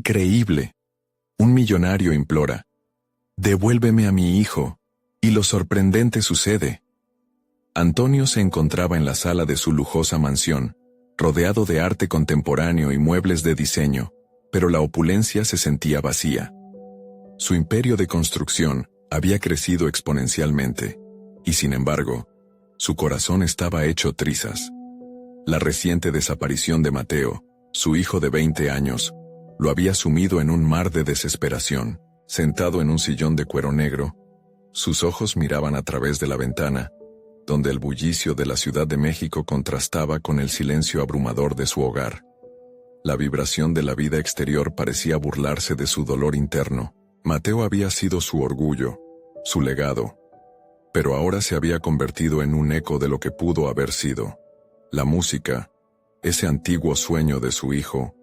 Increíble. Un millonario implora: «Devuélveme a mi hijo», y lo sorprendente sucede. Antonio se encontraba en la sala de su lujosa mansión, rodeado de arte contemporáneo y muebles de diseño, pero la opulencia se sentía vacía. Su imperio de construcción había crecido exponencialmente, y sin embargo, su corazón estaba hecho trizas. La reciente desaparición de Mateo, su hijo de 20 años, lo había sumido en un mar de desesperación. Sentado en un sillón de cuero negro, sus ojos miraban a través de la ventana, donde el bullicio de la Ciudad de México contrastaba con el silencio abrumador de su hogar. La vibración de la vida exterior parecía burlarse de su dolor interno. Mateo había sido su orgullo, su legado, pero ahora se había convertido en un eco de lo que pudo haber sido. La música, ese antiguo sueño de su hijo,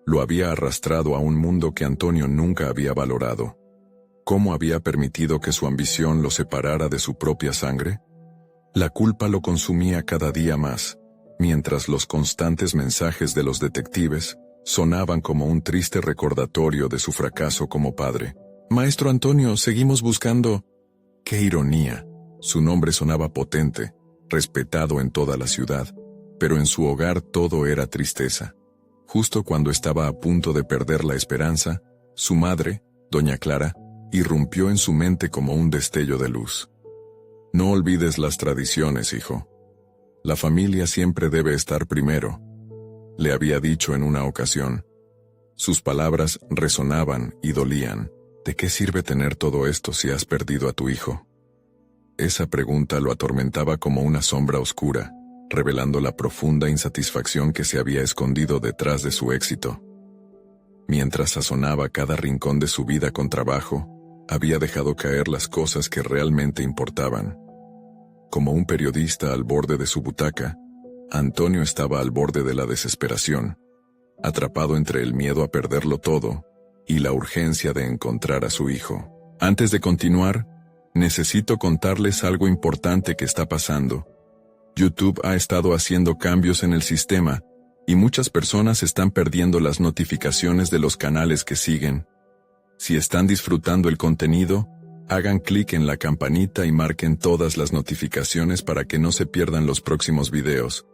lo había arrastrado a un mundo que Antonio nunca había valorado. ¿Cómo había permitido que su ambición lo separara de su propia sangre? La culpa lo consumía cada día más, mientras los constantes mensajes de los detectives sonaban como un triste recordatorio de su fracaso como padre. «Maestro Antonio, seguimos buscando». ¡Qué ironía! Su nombre sonaba potente, respetado en toda la ciudad, pero en su hogar todo era tristeza. Justo cuando estaba a punto de perder la esperanza, su madre, doña Clara, irrumpió en su mente como un destello de luz. «No olvides las tradiciones, hijo. La familia siempre debe estar primero», le había dicho en una ocasión. Sus palabras resonaban y dolían. ¿De qué sirve tener todo esto si has perdido a tu hijo? Esa pregunta lo atormentaba como una sombra oscura, revelando la profunda insatisfacción que se había escondido detrás de su éxito. Mientras sazonaba cada rincón de su vida con trabajo, había dejado caer las cosas que realmente importaban. Como un periodista al borde de su butaca, Antonio estaba al borde de la desesperación, atrapado entre el miedo a perderlo todo y la urgencia de encontrar a su hijo. Antes de continuar, necesito contarles algo importante que está pasando. YouTube ha estado haciendo cambios en el sistema, y muchas personas están perdiendo las notificaciones de los canales que siguen. Si están disfrutando el contenido, hagan clic en la campanita y marquen todas las notificaciones para que no se pierdan los próximos videos.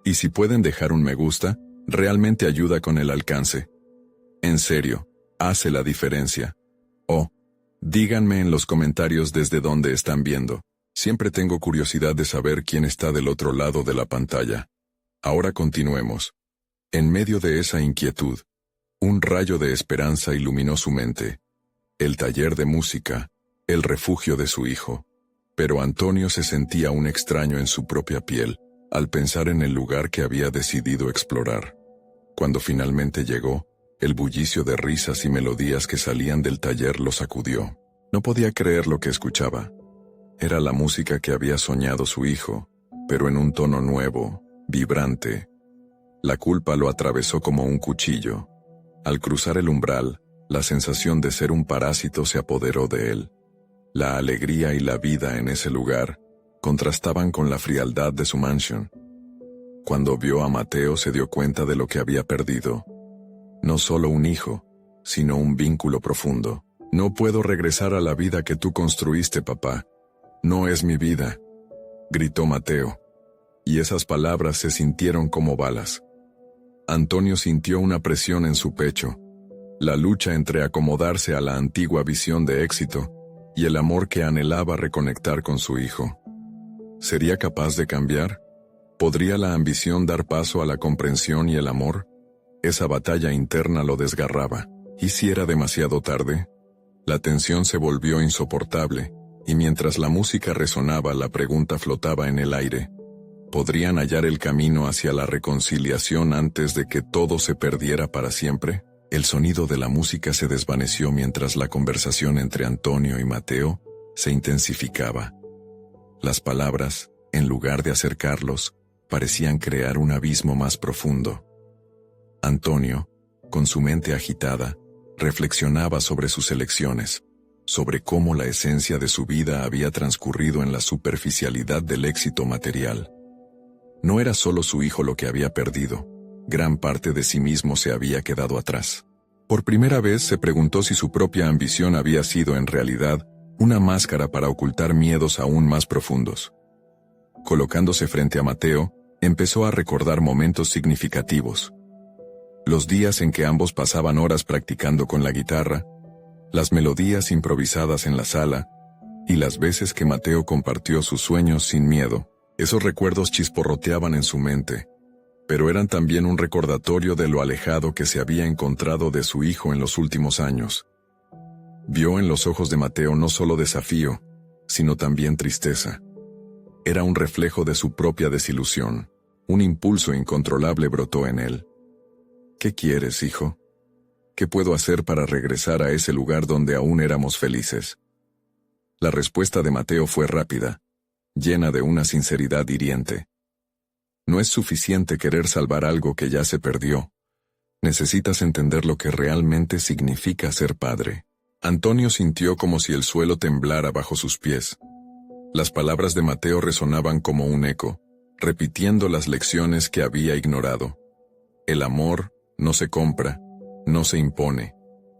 Y si pueden dejar un me gusta, realmente ayuda con el alcance. En serio, hace la diferencia. Díganme en los comentarios desde dónde están viendo. Siempre tengo curiosidad de saber quién está del otro lado de la pantalla. Ahora continuemos. En medio de esa inquietud, un rayo de esperanza iluminó su mente. El taller de música, el refugio de su hijo. Pero Antonio se sentía un extraño en su propia piel, al pensar en el lugar que había decidido explorar. Cuando finalmente llegó, el bullicio de risas y melodías que salían del taller lo sacudió. No podía creer lo que escuchaba. Era la música que había soñado su hijo, pero en un tono nuevo, vibrante. La culpa lo atravesó como un cuchillo. Al cruzar el umbral, la sensación de ser un parásito se apoderó de él. La alegría y la vida en ese lugar contrastaban con la frialdad de su mansión. Cuando vio a Mateo se dio cuenta de lo que había perdido. No solo un hijo, sino un vínculo profundo. «No puedo regresar a la vida que tú construiste, papá. No es mi vida», gritó Mateo. Y esas palabras se sintieron como balas. Antonio sintió una presión en su pecho. La lucha entre acomodarse a la antigua visión de éxito y el amor que anhelaba reconectar con su hijo. ¿Sería capaz de cambiar? ¿Podría la ambición dar paso a la comprensión y el amor? Esa batalla interna lo desgarraba. ¿Y si era demasiado tarde? La tensión se volvió insoportable, y mientras la música resonaba, la pregunta flotaba en el aire. ¿Podrían hallar el camino hacia la reconciliación antes de que todo se perdiera para siempre? El sonido de la música se desvaneció mientras la conversación entre Antonio y Mateo se intensificaba. Las palabras, en lugar de acercarlos, parecían crear un abismo más profundo. Antonio, con su mente agitada, reflexionaba sobre sus elecciones, sobre cómo la esencia de su vida había transcurrido en la superficialidad del éxito material. No era solo su hijo lo que había perdido, gran parte de sí mismo se había quedado atrás. Por primera vez se preguntó si su propia ambición había sido en realidad una máscara para ocultar miedos aún más profundos. Colocándose frente a Mateo, empezó a recordar momentos significativos. Los días en que ambos pasaban horas practicando con la guitarra, las melodías improvisadas en la sala, y las veces que Mateo compartió sus sueños sin miedo. Esos recuerdos chisporroteaban en su mente, pero eran también un recordatorio de lo alejado que se había encontrado de su hijo en los últimos años. Vio en los ojos de Mateo no solo desafío, sino también tristeza. Era un reflejo de su propia desilusión. Un impulso incontrolable brotó en él. ¿Qué quieres, hijo? ¿Qué puedo hacer para regresar a ese lugar donde aún éramos felices? La respuesta de Mateo fue rápida, llena de una sinceridad hiriente. No es suficiente querer salvar algo que ya se perdió. Necesitas entender lo que realmente significa ser padre. Antonio sintió como si el suelo temblara bajo sus pies. Las palabras de Mateo resonaban como un eco, repitiendo las lecciones que había ignorado. El amor no se compra, no se impone,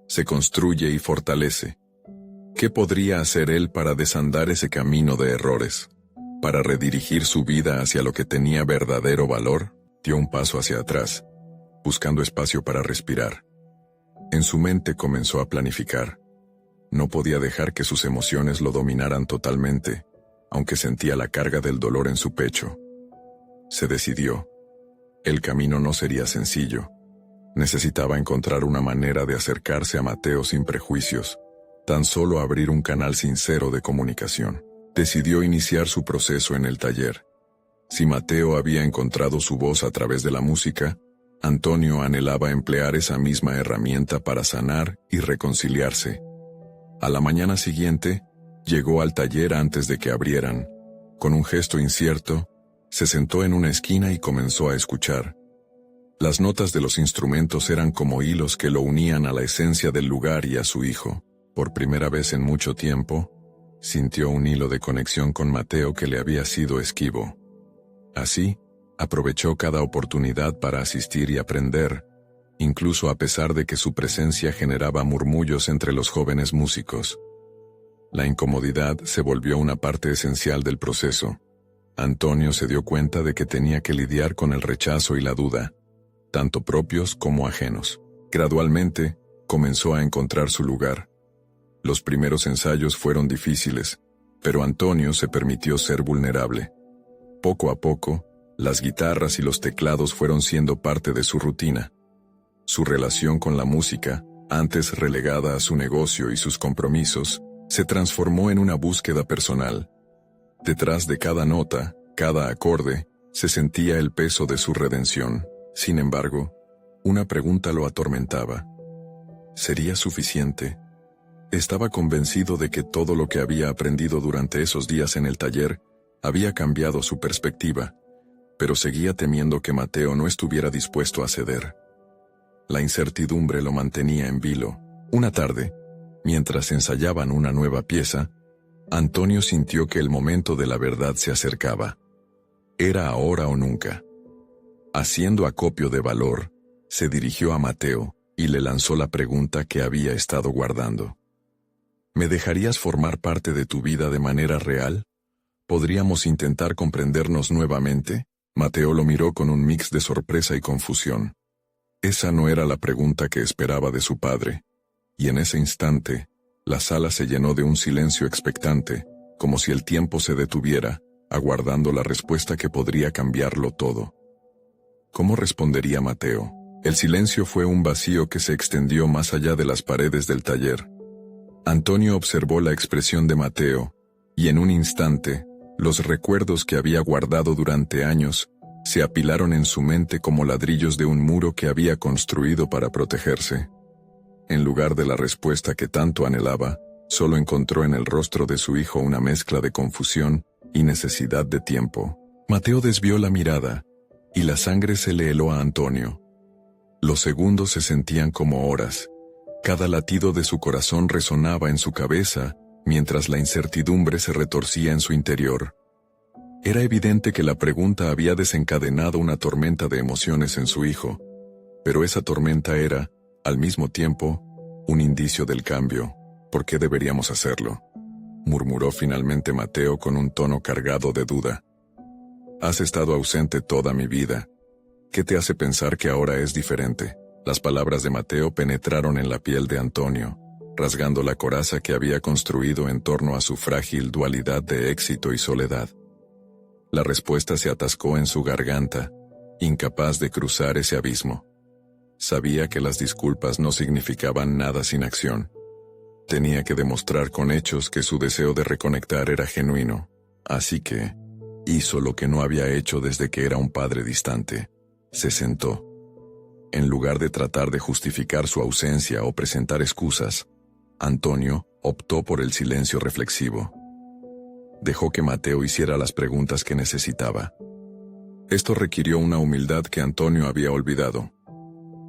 se construye y fortalece. ¿Qué podría hacer él para desandar ese camino de errores? Para redirigir su vida hacia lo que tenía verdadero valor, dio un paso hacia atrás, buscando espacio para respirar. En su mente comenzó a planificar. No podía dejar que sus emociones lo dominaran totalmente, aunque sentía la carga del dolor en su pecho. Se decidió. El camino no sería sencillo. Necesitaba encontrar una manera de acercarse a Mateo sin prejuicios, tan solo abrir un canal sincero de comunicación. Decidió iniciar su proceso en el taller. Si Mateo había encontrado su voz a través de la música, Antonio anhelaba emplear esa misma herramienta para sanar y reconciliarse. A la mañana siguiente, llegó al taller antes de que abrieran. Con un gesto incierto, se sentó en una esquina y comenzó a escuchar. Las notas de los instrumentos eran como hilos que lo unían a la esencia del lugar y a su hijo. Por primera vez en mucho tiempo, sintió un hilo de conexión con Mateo que le había sido esquivo. Así, aprovechó cada oportunidad para asistir y aprender, incluso a pesar de que su presencia generaba murmullos entre los jóvenes músicos. La incomodidad se volvió una parte esencial del proceso. Antonio se dio cuenta de que tenía que lidiar con el rechazo y la duda, tanto propios como ajenos. Gradualmente, comenzó a encontrar su lugar. Los primeros ensayos fueron difíciles, pero Antonio se permitió ser vulnerable. Poco a poco, las guitarras y los teclados fueron siendo parte de su rutina. Su relación con la música, antes relegada a su negocio y sus compromisos, se transformó en una búsqueda personal. Detrás de cada nota, cada acorde, se sentía el peso de su redención. Sin embargo, una pregunta lo atormentaba. ¿Sería suficiente? Estaba convencido de que todo lo que había aprendido durante esos días en el taller había cambiado su perspectiva, pero seguía temiendo que Mateo no estuviera dispuesto a ceder. La incertidumbre lo mantenía en vilo. Una tarde, mientras ensayaban una nueva pieza, Antonio sintió que el momento de la verdad se acercaba. Era ahora o nunca. Haciendo acopio de valor, se dirigió a Mateo y le lanzó la pregunta que había estado guardando. ¿Me dejarías formar parte de tu vida de manera real? ¿Podríamos intentar comprendernos nuevamente? Mateo lo miró con un mix de sorpresa y confusión. Esa no era la pregunta que esperaba de su padre, y en ese instante, la sala se llenó de un silencio expectante, como si el tiempo se detuviera, aguardando la respuesta que podría cambiarlo todo. ¿Cómo respondería Mateo? El silencio fue un vacío que se extendió más allá de las paredes del taller. Antonio observó la expresión de Mateo, y en un instante, los recuerdos que había guardado durante años se apilaron en su mente como ladrillos de un muro que había construido para protegerse. En lugar de la respuesta que tanto anhelaba, solo encontró en el rostro de su hijo una mezcla de confusión y necesidad de tiempo. Mateo desvió la mirada, y la sangre se le heló a Antonio. Los segundos se sentían como horas. Cada latido de su corazón resonaba en su cabeza, mientras la incertidumbre se retorcía en su interior. Era evidente que la pregunta había desencadenado una tormenta de emociones en su hijo, pero esa tormenta era, Al mismo tiempo, un indicio del cambio. ¿Por qué deberíamos hacerlo?, murmuró finalmente Mateo con un tono cargado de duda. Has estado ausente toda mi vida. ¿Qué te hace pensar que ahora es diferente? Las palabras de Mateo penetraron en la piel de Antonio, rasgando la coraza que había construido en torno a su frágil dualidad de éxito y soledad. La respuesta se atascó en su garganta, incapaz de cruzar ese abismo. Sabía que las disculpas no significaban nada sin acción. Tenía que demostrar con hechos que su deseo de reconectar era genuino, así que hizo lo que no había hecho desde que era un padre distante. Se sentó. En lugar de tratar de justificar su ausencia o presentar excusas, Antonio optó por el silencio reflexivo. Dejó que Mateo hiciera las preguntas que necesitaba. Esto requirió una humildad que Antonio había olvidado.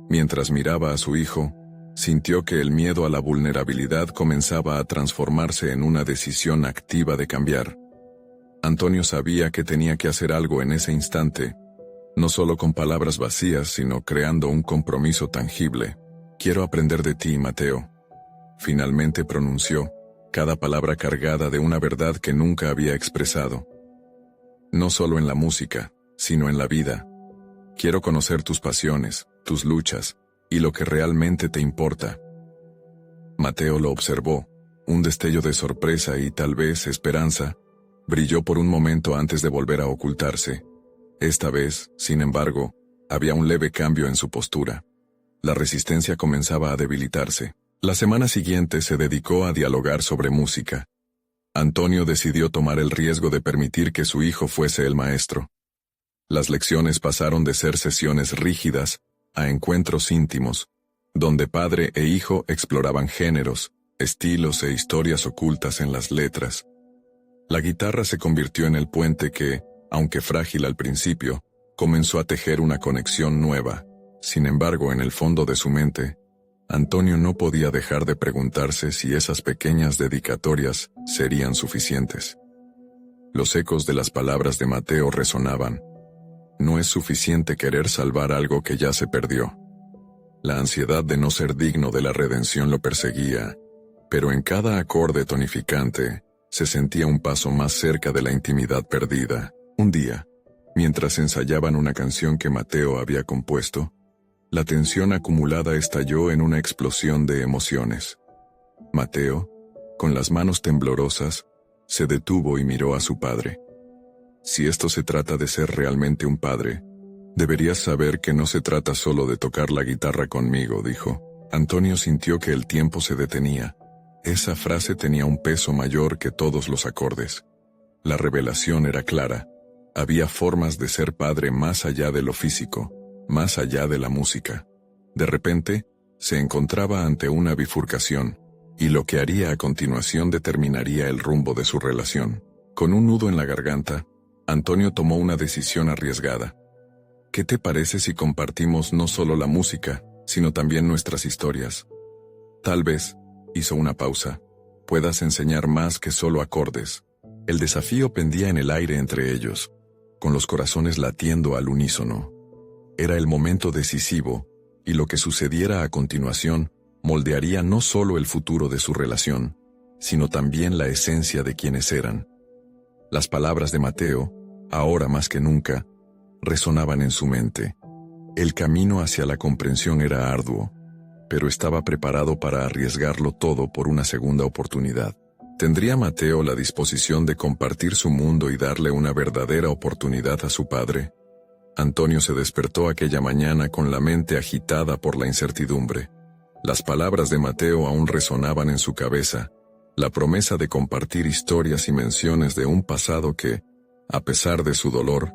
Mientras miraba a su hijo, sintió que el miedo a la vulnerabilidad comenzaba a transformarse en una decisión activa de cambiar. Antonio sabía que tenía que hacer algo en ese instante, no solo con palabras vacías, sino creando un compromiso tangible. Quiero aprender de ti, Mateo. Finalmente pronunció, cada palabra cargada de una verdad que nunca había expresado. No solo en la música, sino en la vida. Quiero conocer tus pasiones, tus luchas, y lo que realmente te importa. Mateo lo observó. Un destello de sorpresa y tal vez esperanza brilló por un momento antes de volver a ocultarse. Esta vez, sin embargo, había un leve cambio en su postura. La resistencia comenzaba a debilitarse. La semana siguiente se dedicó a dialogar sobre música. Antonio decidió tomar el riesgo de permitir que su hijo fuese el maestro. Las lecciones pasaron de ser sesiones rígidas a encuentros íntimos, donde padre e hijo exploraban géneros, estilos e historias ocultas en las letras. La guitarra se convirtió en el puente que, aunque frágil al principio, comenzó a tejer una conexión nueva. Sin embargo, en el fondo de su mente, Antonio no podía dejar de preguntarse si esas pequeñas dedicatorias serían suficientes. Los ecos de las palabras de Mateo resonaban. No es suficiente querer salvar algo que ya se perdió. La ansiedad de no ser digno de la redención lo perseguía, pero en cada acorde tonificante se sentía un paso más cerca de la intimidad perdida. Un día, mientras ensayaban una canción que Mateo había compuesto, la tensión acumulada estalló en una explosión de emociones. Mateo, con las manos temblorosas, se detuvo y miró a su padre. Si esto se trata de ser realmente un padre, deberías saber que no se trata solo de tocar la guitarra conmigo, dijo. Antonio sintió que el tiempo se detenía. Esa frase tenía un peso mayor que todos los acordes. La revelación era clara. Había formas de ser padre más allá de lo físico, más allá de la música. De repente, se encontraba ante una bifurcación, y lo que haría a continuación determinaría el rumbo de su relación. Con un nudo en la garganta, Antonio tomó una decisión arriesgada. ¿Qué te parece si compartimos no solo la música, sino también nuestras historias? Tal vez, hizo una pausa, puedas enseñar más que solo acordes. El desafío pendía en el aire entre ellos, con los corazones latiendo al unísono. Era el momento decisivo, y lo que sucediera a continuación moldearía no solo el futuro de su relación, sino también la esencia de quienes eran. Las palabras de Mateo, ahora más que nunca, resonaban en su mente. El camino hacia la comprensión era arduo, pero estaba preparado para arriesgarlo todo por una segunda oportunidad. ¿Tendría Mateo la disposición de compartir su mundo y darle una verdadera oportunidad a su padre? Antonio se despertó aquella mañana con la mente agitada por la incertidumbre. Las palabras de Mateo aún resonaban en su cabeza, la promesa de compartir historias y menciones de un pasado que, a pesar de su dolor,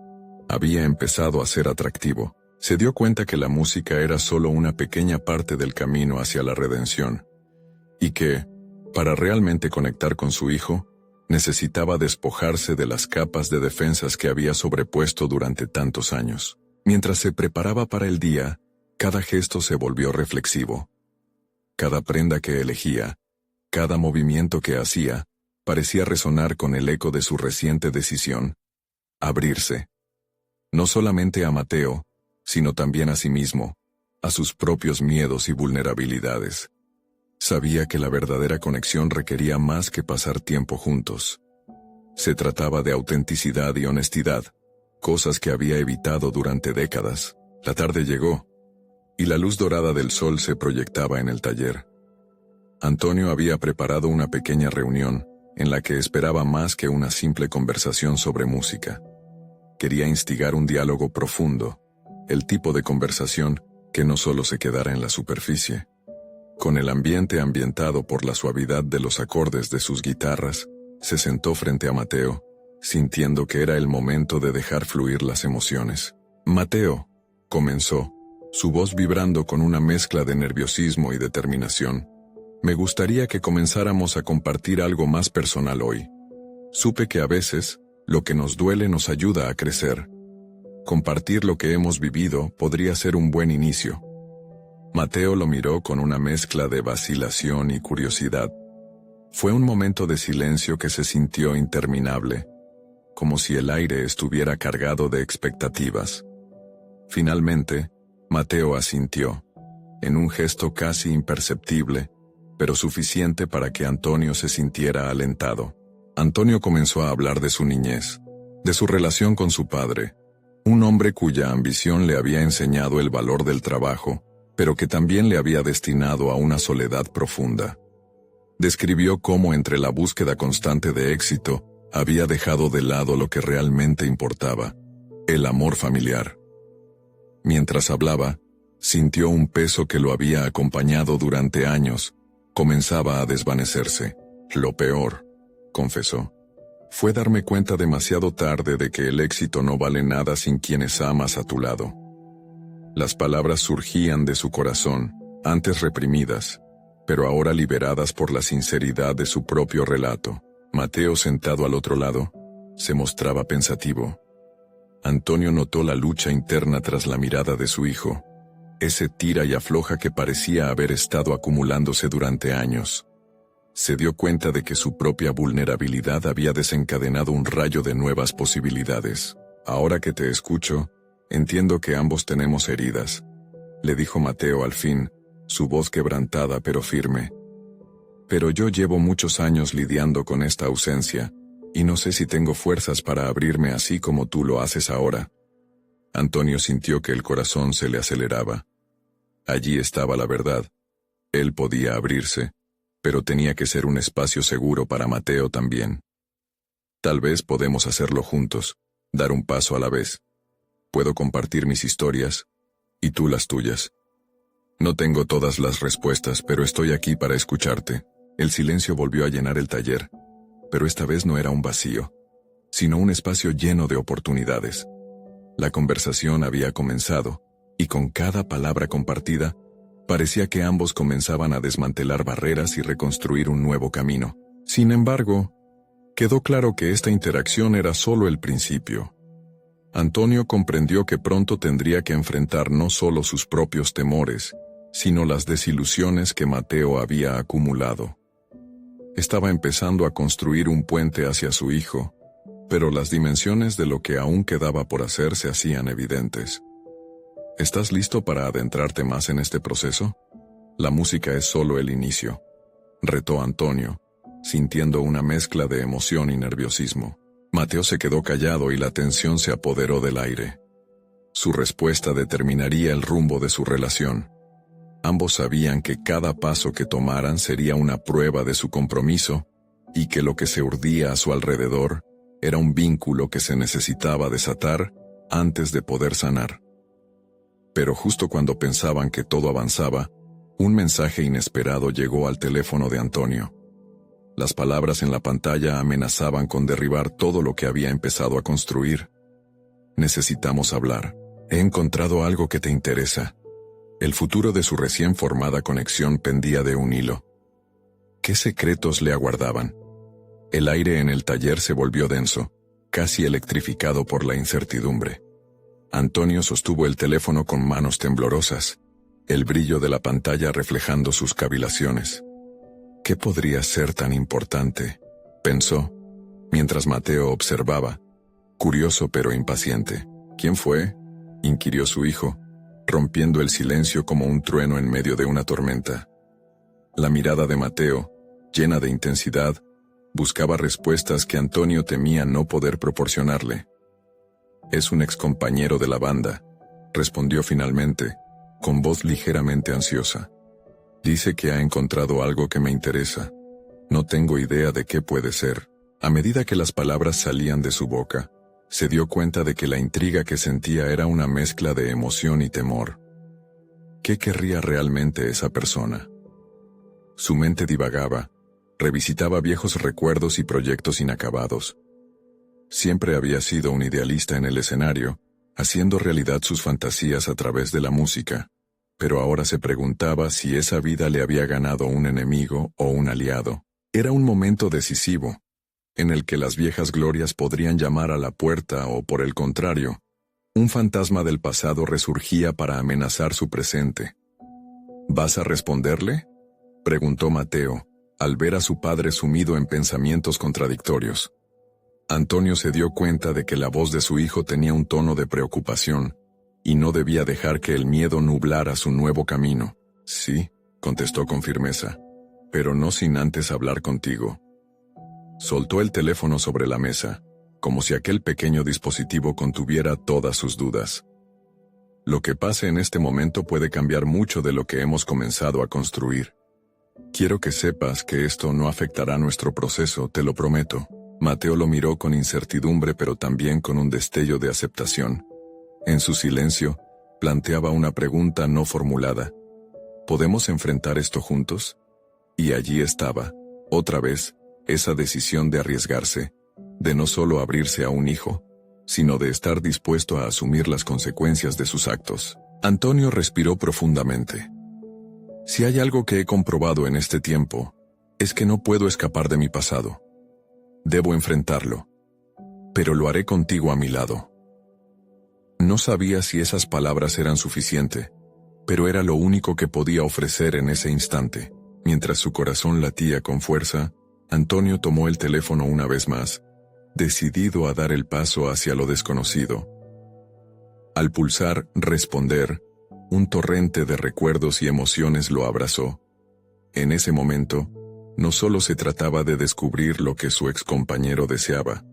había empezado a ser atractivo. Se dio cuenta que la música era solo una pequeña parte del camino hacia la redención, y que, para realmente conectar con su hijo, necesitaba despojarse de las capas de defensas que había sobrepuesto durante tantos años. Mientras se preparaba para el día, cada gesto se volvió reflexivo. Cada prenda que elegía, cada movimiento que hacía, parecía resonar con el eco de su reciente decisión: abrirse. No solamente a Mateo, sino también a sí mismo, a sus propios miedos y vulnerabilidades. Sabía que la verdadera conexión requería más que pasar tiempo juntos. Se trataba de autenticidad y honestidad, cosas que había evitado durante décadas. La tarde llegó, y la luz dorada del sol se proyectaba en el taller. Antonio había preparado una pequeña reunión, en la que esperaba más que una simple conversación sobre música. Quería instigar un diálogo profundo, el tipo de conversación que no solo se quedara en la superficie. Con el ambiente ambientado por la suavidad de los acordes de sus guitarras, se sentó frente a Mateo, sintiendo que era el momento de dejar fluir las emociones. «Mateo», comenzó, su voz vibrando con una mezcla de nerviosismo y determinación, «me gustaría que comenzáramos a compartir algo más personal hoy. Supe que a veces, lo que nos duele nos ayuda a crecer. Compartir lo que hemos vivido podría ser un buen inicio». Mateo lo miró con una mezcla de vacilación y curiosidad. Fue un momento de silencio que se sintió interminable, como si el aire estuviera cargado de expectativas. Finalmente, Mateo asintió, en un gesto casi imperceptible, pero suficiente para que Antonio se sintiera alentado. Antonio comenzó a hablar de su niñez, de su relación con su padre, un hombre cuya ambición le había enseñado el valor del trabajo, pero que también le había destinado a una soledad profunda. Describió cómo entre la búsqueda constante de éxito, había dejado de lado lo que realmente importaba, el amor familiar. Mientras hablaba, sintió un peso que lo había acompañado durante años, comenzaba a desvanecerse. «Lo peor», confesó, «fue darme cuenta demasiado tarde de que el éxito no vale nada sin quienes amas a tu lado». Las palabras surgían de su corazón, antes reprimidas, pero ahora liberadas por la sinceridad de su propio relato. Mateo, sentado al otro lado, se mostraba pensativo. Antonio notó la lucha interna tras la mirada de su hijo, ese tira y afloja que parecía haber estado acumulándose durante años. Se dio cuenta de que su propia vulnerabilidad había desencadenado un rayo de nuevas posibilidades. «Ahora que te escucho, entiendo que ambos tenemos heridas», le dijo Mateo al fin, su voz quebrantada pero firme. «Pero yo llevo muchos años lidiando con esta ausencia, y no sé si tengo fuerzas para abrirme así como tú lo haces ahora». Antonio sintió que el corazón se le aceleraba. Allí estaba la verdad. Él podía abrirse, pero tenía que ser un espacio seguro para Mateo también. «Tal vez podemos hacerlo juntos, dar un paso a la vez. Puedo compartir mis historias, y tú las tuyas. No tengo todas las respuestas, pero estoy aquí para escucharte». El silencio volvió a llenar el taller, pero esta vez no era un vacío, sino un espacio lleno de oportunidades. La conversación había comenzado, y con cada palabra compartida, parecía que ambos comenzaban a desmantelar barreras y reconstruir un nuevo camino. Sin embargo, quedó claro que esta interacción era solo el principio. Antonio comprendió que pronto tendría que enfrentar no solo sus propios temores, sino las desilusiones que Mateo había acumulado. Estaba empezando a construir un puente hacia su hijo, pero las dimensiones de lo que aún quedaba por hacer se hacían evidentes. ¿Estás listo para adentrarte más en este proceso? La música es solo el inicio, retó Antonio, sintiendo una mezcla de emoción y nerviosismo. Mateo se quedó callado y la tensión se apoderó del aire. Su respuesta determinaría el rumbo de su relación. Ambos sabían que cada paso que tomaran sería una prueba de su compromiso, y que lo que se urdía a su alrededor era un vínculo que se necesitaba desatar antes de poder sanar. Pero justo cuando pensaban que todo avanzaba, un mensaje inesperado llegó al teléfono de Antonio. Las palabras en la pantalla amenazaban con derribar todo lo que había empezado a construir. «Necesitamos hablar. He encontrado algo que te interesa». El futuro de su recién formada conexión pendía de un hilo. ¿Qué secretos le aguardaban? El aire en el taller se volvió denso, casi electrificado por la incertidumbre. Antonio sostuvo el teléfono con manos temblorosas, el brillo de la pantalla reflejando sus cavilaciones. ¿Qué podría ser tan importante?, pensó, mientras Mateo observaba, curioso pero impaciente. «¿Quién fue?», inquirió su hijo, rompiendo el silencio como un trueno en medio de una tormenta. La mirada de Mateo, llena de intensidad, buscaba respuestas que Antonio temía no poder proporcionarle. «Es un excompañero de la banda», respondió finalmente, con voz ligeramente ansiosa. «Dice que ha encontrado algo que me interesa. No tengo idea de qué puede ser». A medida que las palabras salían de su boca, se dio cuenta de que la intriga que sentía era una mezcla de emoción y temor. ¿Qué querría realmente esa persona? Su mente divagaba, revisitaba viejos recuerdos y proyectos inacabados. Siempre había sido un idealista en el escenario, haciendo realidad sus fantasías a través de la música, pero ahora se preguntaba si esa vida le había ganado un enemigo o un aliado. Era un momento decisivo, en el que las viejas glorias podrían llamar a la puerta o, por el contrario, un fantasma del pasado resurgía para amenazar su presente. «¿Vas a responderle?», preguntó Mateo, al ver a su padre sumido en pensamientos contradictorios. Antonio se dio cuenta de que la voz de su hijo tenía un tono de preocupación, y no debía dejar que el miedo nublara su nuevo camino. «Sí», contestó con firmeza, «pero no sin antes hablar contigo». Soltó el teléfono sobre la mesa, como si aquel pequeño dispositivo contuviera todas sus dudas. «Lo que pase en este momento puede cambiar mucho de lo que hemos comenzado a construir. Quiero que sepas que esto no afectará nuestro proceso, te lo prometo». Mateo lo miró con incertidumbre pero también con un destello de aceptación. En su silencio, planteaba una pregunta no formulada. ¿Podemos enfrentar esto juntos? Y allí estaba, otra vez, esa decisión de arriesgarse, de no solo abrirse a un hijo, sino de estar dispuesto a asumir las consecuencias de sus actos. Antonio respiró profundamente. «Si hay algo que he comprobado en este tiempo, es que no puedo escapar de mi pasado. Debo enfrentarlo. Pero lo haré contigo a mi lado». No sabía si esas palabras eran suficiente, pero era lo único que podía ofrecer en ese instante. Mientras su corazón latía con fuerza, Antonio tomó el teléfono una vez más, decidido a dar el paso hacia lo desconocido. Al pulsar «responder», un torrente de recuerdos y emociones lo abrazó. En ese momento, no solo se trataba de descubrir lo que su excompañero deseaba,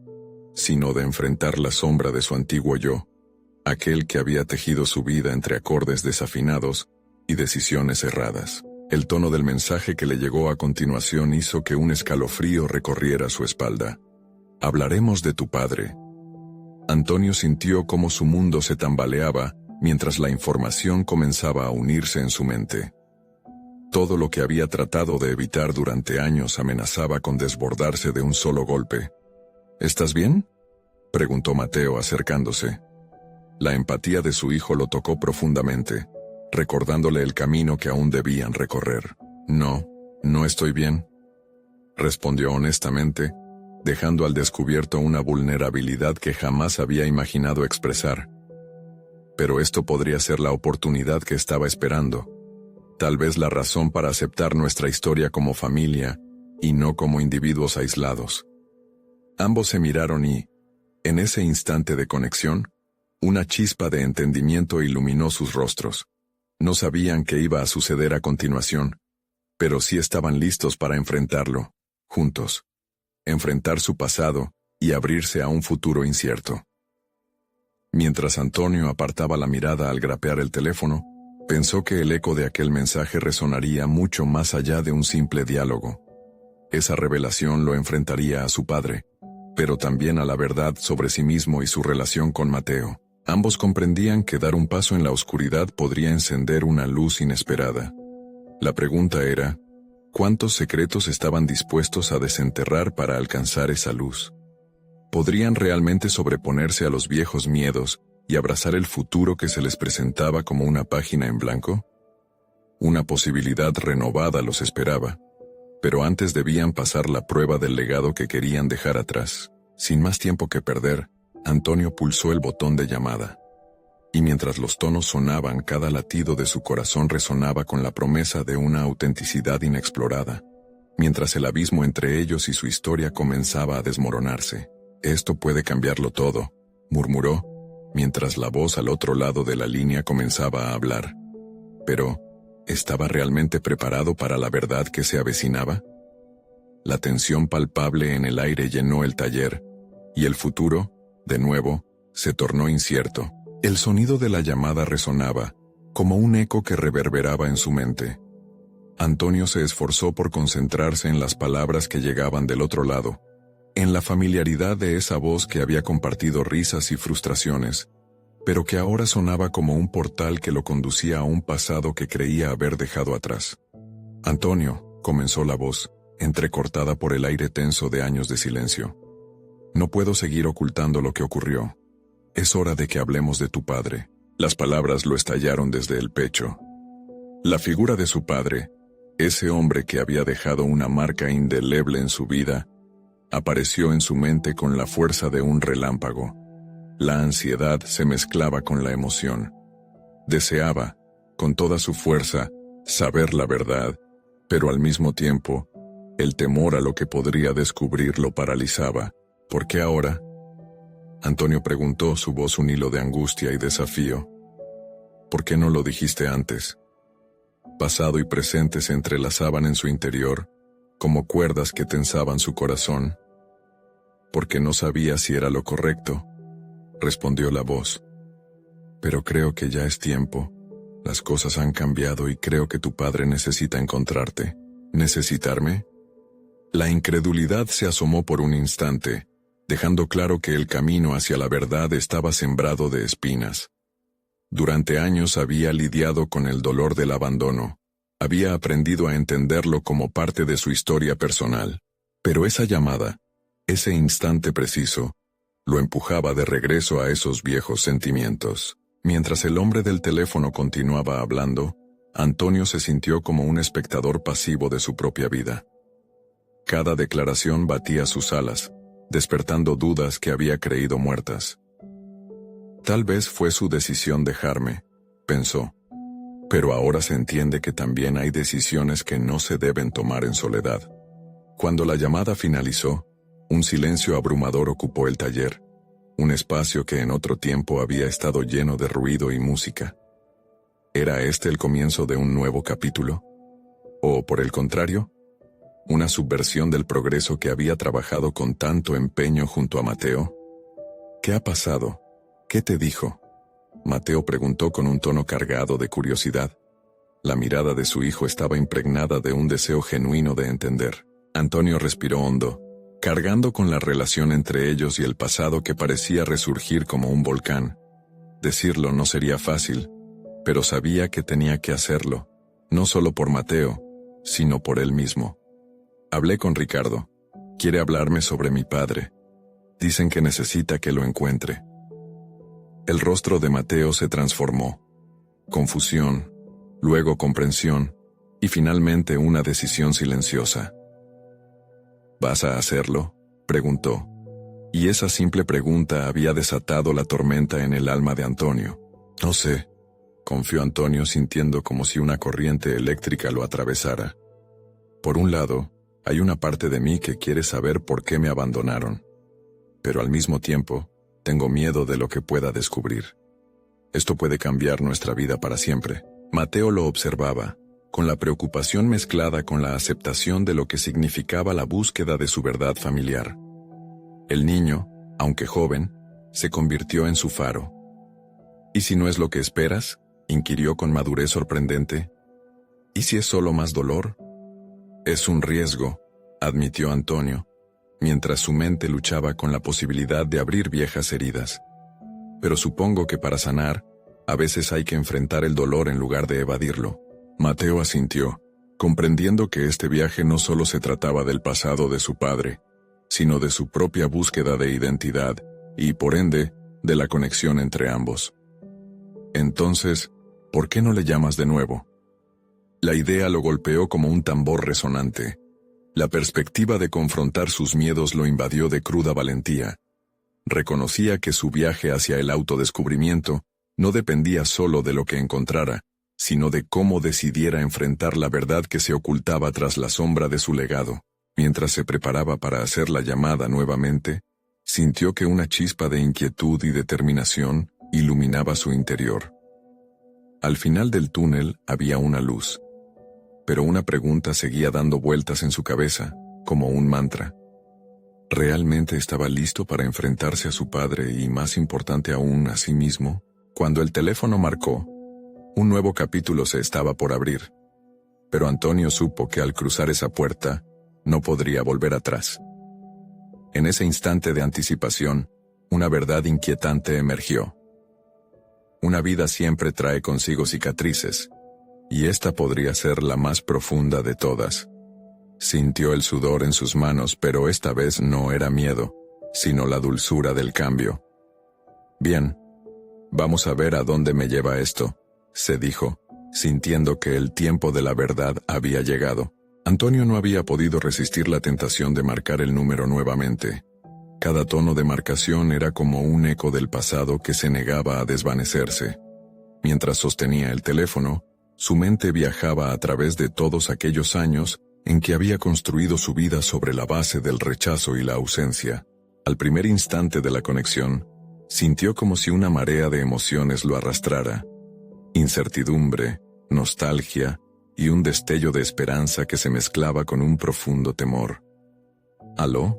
sino de enfrentar la sombra de su antiguo yo, aquel que había tejido su vida entre acordes desafinados y decisiones erradas. El tono del mensaje que le llegó a continuación hizo que un escalofrío recorriera su espalda. «Hablaremos de tu padre». Antonio sintió cómo su mundo se tambaleaba mientras la información comenzaba a unirse en su mente. Todo lo que había tratado de evitar durante años amenazaba con desbordarse de un solo golpe. «¿Estás bien?», preguntó Mateo acercándose. La empatía de su hijo lo tocó profundamente, recordándole el camino que aún debían recorrer. «No, no estoy bien», respondió honestamente, dejando al descubierto una vulnerabilidad que jamás había imaginado expresar. Pero esto podría ser la oportunidad que estaba esperando, tal vez la razón para aceptar nuestra historia como familia y no como individuos aislados. Ambos se miraron y, en ese instante de conexión, una chispa de entendimiento iluminó sus rostros. No sabían qué iba a suceder a continuación, pero sí estaban listos para enfrentarlo, juntos. Enfrentar su pasado y abrirse a un futuro incierto. Mientras Antonio apartaba la mirada al grapear el teléfono, pensó que el eco de aquel mensaje resonaría mucho más allá de un simple diálogo. Esa revelación lo enfrentaría a su padre, pero también a la verdad sobre sí mismo y su relación con Mateo. Ambos comprendían que dar un paso en la oscuridad podría encender una luz inesperada. La pregunta era, ¿cuántos secretos estaban dispuestos a desenterrar para alcanzar esa luz? ¿Podrían realmente sobreponerse a los viejos miedos y abrazar el futuro que se les presentaba como una página en blanco? Una posibilidad renovada los esperaba, pero antes debían pasar la prueba del legado que querían dejar atrás. Sin más tiempo que perder, Antonio pulsó el botón de llamada. Y mientras los tonos sonaban, cada latido de su corazón resonaba con la promesa de una autenticidad inexplorada. Mientras el abismo entre ellos y su historia comenzaba a desmoronarse. «Esto puede cambiarlo todo», murmuró, mientras la voz al otro lado de la línea comenzaba a hablar. Pero, ¿estaba realmente preparado para la verdad que se avecinaba? La tensión palpable en el aire llenó el taller, y el futuro, de nuevo, se tornó incierto. El sonido de la llamada resonaba, como un eco que reverberaba en su mente. Antonio se esforzó por concentrarse en las palabras que llegaban del otro lado, en la familiaridad de esa voz que había compartido risas y frustraciones, pero que ahora sonaba como un portal que lo conducía a un pasado que creía haber dejado atrás. Antonio, comenzó la voz, entrecortada por el aire tenso de años de silencio. No puedo seguir ocultando lo que ocurrió. Es hora de que hablemos de tu padre. Las palabras lo estallaron desde el pecho. La figura de su padre, ese hombre que había dejado una marca indeleble en su vida, apareció en su mente con la fuerza de un relámpago. La ansiedad se mezclaba con la emoción. Deseaba, con toda su fuerza, saber la verdad, pero al mismo tiempo, el temor a lo que podría descubrir lo paralizaba. ¿Por qué ahora? Antonio preguntó, su voz un hilo de angustia y desafío. ¿Por qué no lo dijiste antes? Pasado y presente se entrelazaban en su interior, como cuerdas que tensaban su corazón. Porque no sabía si era lo correcto, respondió la voz. Pero creo que ya es tiempo. Las cosas han cambiado y creo que tu padre necesita encontrarte. ¿Necesitarme? La incredulidad se asomó por un instante, dejando claro que el camino hacia la verdad estaba sembrado de espinas. Durante años había lidiado con el dolor del abandono, había aprendido a entenderlo como parte de su historia personal, pero esa llamada, ese instante preciso, lo empujaba de regreso a esos viejos sentimientos. Mientras el hombre del teléfono continuaba hablando, Antonio se sintió como un espectador pasivo de su propia vida. Cada declaración batía sus alas, despertando dudas que había creído muertas. Tal vez fue su decisión dejarme, pensó. Pero ahora se entiende que también hay decisiones que no se deben tomar en soledad. Cuando la llamada finalizó, un silencio abrumador ocupó el taller, un espacio que en otro tiempo había estado lleno de ruido y música. ¿Era este el comienzo de un nuevo capítulo? ¿O, por el contrario, una subversión del progreso que había trabajado con tanto empeño junto a Mateo? ¿Qué ha pasado? ¿Qué te dijo? Mateo preguntó con un tono cargado de curiosidad. La mirada de su hijo estaba impregnada de un deseo genuino de entender. Antonio respiró hondo, cargando con la relación entre ellos y el pasado que parecía resurgir como un volcán. Decirlo no sería fácil, pero sabía que tenía que hacerlo, no solo por Mateo, sino por él mismo. Hablé con Ricardo. Quiere hablarme sobre mi padre. Dicen que necesita que lo encuentre. El rostro de Mateo se transformó. Confusión, luego comprensión, y finalmente una decisión silenciosa. ¿Vas a hacerlo?, preguntó. Y esa simple pregunta había desatado la tormenta en el alma de Antonio. No sé, confió Antonio sintiendo como si una corriente eléctrica lo atravesara. Por un lado, hay una parte de mí que quiere saber por qué me abandonaron. Pero al mismo tiempo, tengo miedo de lo que pueda descubrir. Esto puede cambiar nuestra vida para siempre. Mateo lo observaba, con la preocupación mezclada con la aceptación de lo que significaba la búsqueda de su verdad familiar. El niño, aunque joven, se convirtió en su faro. ¿Y si no es lo que esperas?, inquirió con madurez sorprendente. ¿Y si es solo más dolor? Es un riesgo, admitió Antonio, mientras su mente luchaba con la posibilidad de abrir viejas heridas. Pero supongo que para sanar, a veces hay que enfrentar el dolor en lugar de evadirlo. Mateo asintió, comprendiendo que este viaje no solo se trataba del pasado de su padre, sino de su propia búsqueda de identidad, y por ende, de la conexión entre ambos. Entonces, ¿por qué no le llamas de nuevo? La idea lo golpeó como un tambor resonante. La perspectiva de confrontar sus miedos lo invadió de cruda valentía. Reconocía que su viaje hacia el autodescubrimiento no dependía solo de lo que encontrara, sino de cómo decidiera enfrentar la verdad que se ocultaba tras la sombra de su legado. Mientras se preparaba para hacer la llamada nuevamente, sintió que una chispa de inquietud y determinación iluminaba su interior. Al final del túnel había una luz, pero una pregunta seguía dando vueltas en su cabeza, como un mantra. ¿Realmente estaba listo para enfrentarse a su padre y, más importante aún, a sí mismo? Cuando el teléfono marcó, un nuevo capítulo se estaba por abrir. Pero Antonio supo que al cruzar esa puerta, no podría volver atrás. En ese instante de anticipación, una verdad inquietante emergió. Una vida siempre trae consigo cicatrices, y esta podría ser la más profunda de todas. Sintió el sudor en sus manos, pero esta vez no era miedo, sino la dulzura del cambio. Bien, vamos a ver a dónde me lleva esto, se dijo, sintiendo que el tiempo de la verdad había llegado. Antonio no había podido resistir la tentación de marcar el número nuevamente. Cada tono de marcación era como un eco del pasado que se negaba a desvanecerse. Mientras sostenía el teléfono, su mente viajaba a través de todos aquellos años en que había construido su vida sobre la base del rechazo y la ausencia. Al primer instante de la conexión, sintió como si una marea de emociones lo arrastrara. Incertidumbre, nostalgia y un destello de esperanza que se mezclaba con un profundo temor. ¿Aló?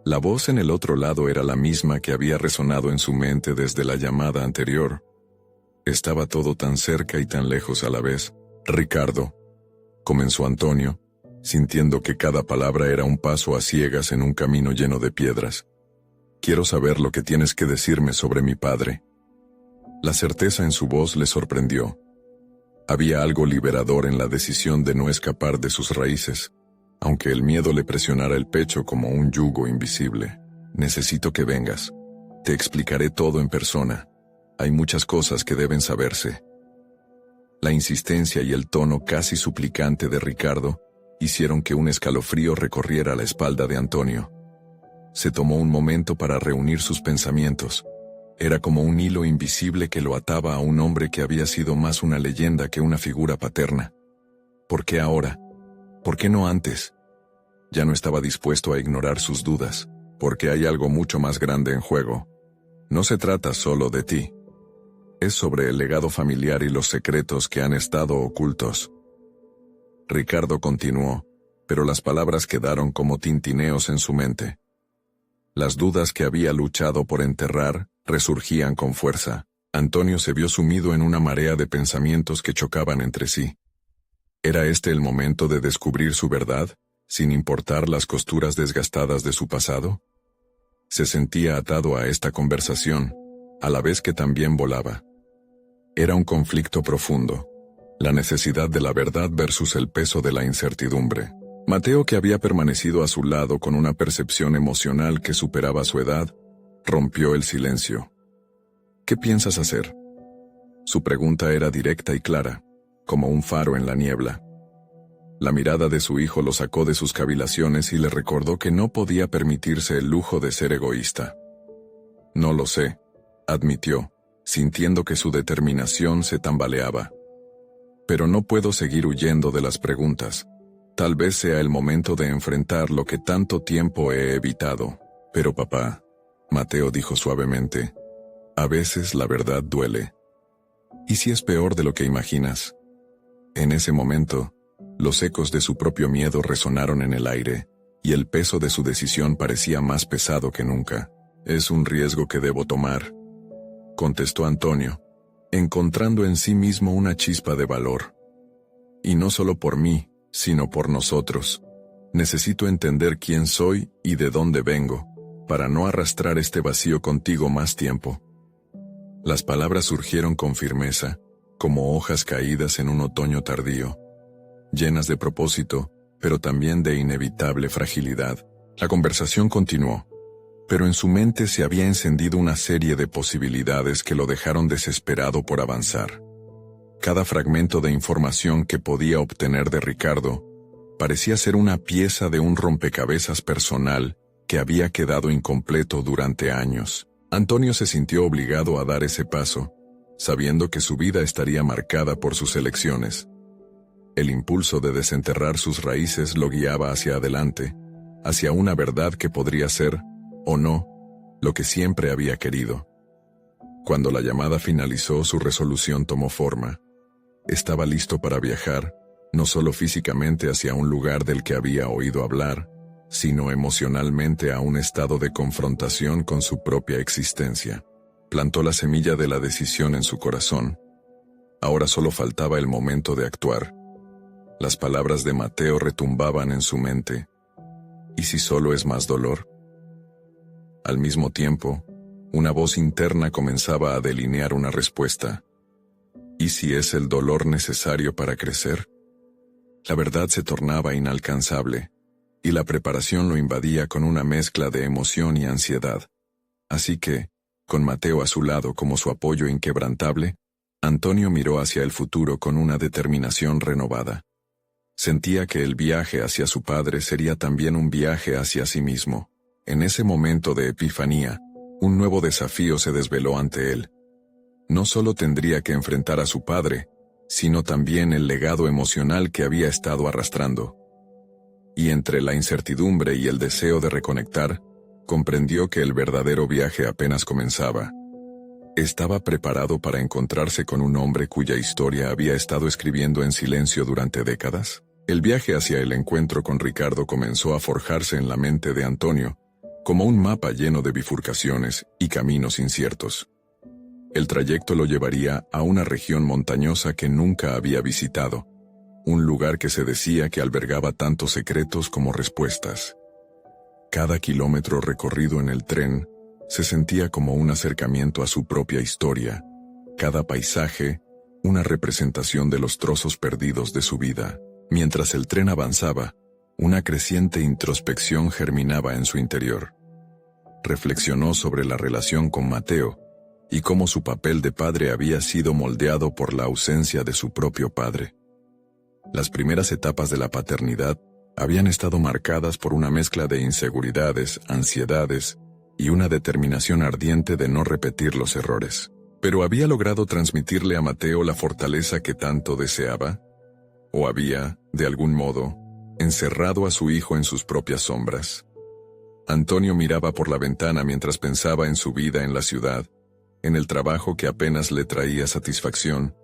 La voz en el otro lado era la misma que había resonado en su mente desde la llamada anterior. Estaba todo tan cerca y tan lejos a la vez. «Ricardo», comenzó Antonio, sintiendo que cada palabra era un paso a ciegas en un camino lleno de piedras. «Quiero saber lo que tienes que decirme sobre mi padre». La certeza en su voz le sorprendió. Había algo liberador en la decisión de no escapar de sus raíces, aunque el miedo le presionara el pecho como un yugo invisible. «Necesito que vengas. Te explicaré todo en persona. Hay muchas cosas que deben saberse». La insistencia y el tono casi suplicante de Ricardo hicieron que un escalofrío recorriera la espalda de Antonio. Se tomó un momento para reunir sus pensamientos. Era como un hilo invisible que lo ataba a un hombre que había sido más una leyenda que una figura paterna. ¿Por qué ahora? ¿Por qué no antes? Ya no estaba dispuesto a ignorar sus dudas, porque hay algo mucho más grande en juego. No se trata solo de ti. Es sobre el legado familiar y los secretos que han estado ocultos. Ricardo continuó, pero las palabras quedaron como tintineos en su mente. Las dudas que había luchado por enterrar resurgían con fuerza. Antonio se vio sumido en una marea de pensamientos que chocaban entre sí. ¿Era este el momento de descubrir su verdad, sin importar las costuras desgastadas de su pasado? Se sentía atado a esta conversación, a la vez que también volaba. Era un conflicto profundo, la necesidad de la verdad versus el peso de la incertidumbre. Mateo, que había permanecido a su lado con una percepción emocional que superaba su edad, rompió el silencio. «¿Qué piensas hacer?». Su pregunta era directa y clara, como un faro en la niebla. La mirada de su hijo lo sacó de sus cavilaciones y le recordó que no podía permitirse el lujo de ser egoísta. «No lo sé», admitió, sintiendo que su determinación se tambaleaba. «Pero no puedo seguir huyendo de las preguntas. Tal vez sea el momento de enfrentar lo que tanto tiempo he evitado». «Pero papá», Mateo dijo suavemente, «a veces la verdad duele. ¿Y si es peor de lo que imaginas?». En ese momento, los ecos de su propio miedo resonaron en el aire, y el peso de su decisión parecía más pesado que nunca. «Es un riesgo que debo tomar», contestó Antonio, encontrando en sí mismo una chispa de valor. «Y no solo por mí, sino por nosotros. Necesito entender quién soy y de dónde vengo, para no arrastrar este vacío contigo más tiempo». Las palabras surgieron con firmeza, como hojas caídas en un otoño tardío, llenas de propósito, pero también de inevitable fragilidad. La conversación continuó, pero en su mente se había encendido una serie de posibilidades que lo dejaron desesperado por avanzar. Cada fragmento de información que podía obtener de Ricardo parecía ser una pieza de un rompecabezas personal que había quedado incompleto durante años. Antonio se sintió obligado a dar ese paso, sabiendo que su vida estaría marcada por sus elecciones. El impulso de desenterrar sus raíces lo guiaba hacia adelante, hacia una verdad que podría ser, o no, lo que siempre había querido. Cuando la llamada finalizó, su resolución tomó forma. Estaba listo para viajar, no solo físicamente hacia un lugar del que había oído hablar, sino emocionalmente a un estado de confrontación con su propia existencia. Plantó la semilla de la decisión en su corazón. Ahora solo faltaba el momento de actuar. Las palabras de Mateo retumbaban en su mente. ¿Y si solo es más dolor? Al mismo tiempo, una voz interna comenzaba a delinear una respuesta. ¿Y si es el dolor necesario para crecer? La verdad se tornaba inalcanzable, y la preparación lo invadía con una mezcla de emoción y ansiedad. Así que, con Mateo a su lado como su apoyo inquebrantable, Antonio miró hacia el futuro con una determinación renovada. Sentía que el viaje hacia su padre sería también un viaje hacia sí mismo. En ese momento de epifanía, un nuevo desafío se desveló ante él. No solo tendría que enfrentar a su padre, sino también el legado emocional que había estado arrastrando. Y entre la incertidumbre y el deseo de reconectar, comprendió que el verdadero viaje apenas comenzaba. Estaba preparado para encontrarse con un hombre cuya historia había estado escribiendo en silencio durante décadas. El viaje hacia el encuentro con Ricardo comenzó a forjarse en la mente de Antonio, como un mapa lleno de bifurcaciones y caminos inciertos. El trayecto lo llevaría a una región montañosa que nunca había visitado, un lugar que se decía que albergaba tantos secretos como respuestas. Cada kilómetro recorrido en el tren se sentía como un acercamiento a su propia historia, cada paisaje, una representación de los trozos perdidos de su vida. Mientras el tren avanzaba, una creciente introspección germinaba en su interior. Reflexionó sobre la relación con Mateo, y cómo su papel de padre había sido moldeado por la ausencia de su propio padre. Las primeras etapas de la paternidad habían estado marcadas por una mezcla de inseguridades, ansiedades y una determinación ardiente de no repetir los errores. Pero ¿había logrado transmitirle a Mateo la fortaleza que tanto deseaba? ¿O había, de algún modo, encerrado a su hijo en sus propias sombras? Antonio miraba por la ventana mientras pensaba en su vida en la ciudad, en el trabajo que apenas le traía satisfacción,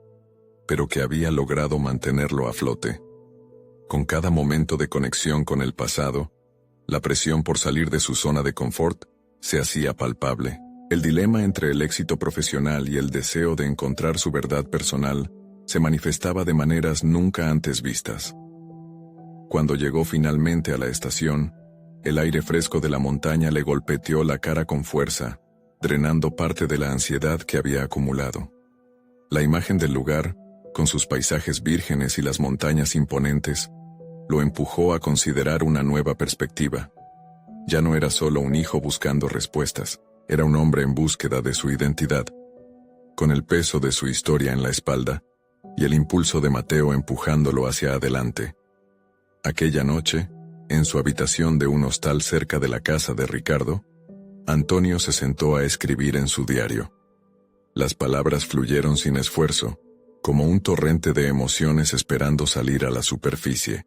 pero que había logrado mantenerlo a flote. Con cada momento de conexión con el pasado, la presión por salir de su zona de confort se hacía palpable. El dilema entre el éxito profesional y el deseo de encontrar su verdad personal se manifestaba de maneras nunca antes vistas. Cuando llegó finalmente a la estación, el aire fresco de la montaña le golpeteó la cara con fuerza, drenando parte de la ansiedad que había acumulado. La imagen del lugar, con sus paisajes vírgenes y las montañas imponentes, lo empujó a considerar una nueva perspectiva. Ya no era solo un hijo buscando respuestas, era un hombre en búsqueda de su identidad. Con el peso de su historia en la espalda, y el impulso de Mateo empujándolo hacia adelante. Aquella noche, en su habitación de un hostal cerca de la casa de Ricardo, Antonio se sentó a escribir en su diario. Las palabras fluyeron sin esfuerzo, como un torrente de emociones esperando salir a la superficie.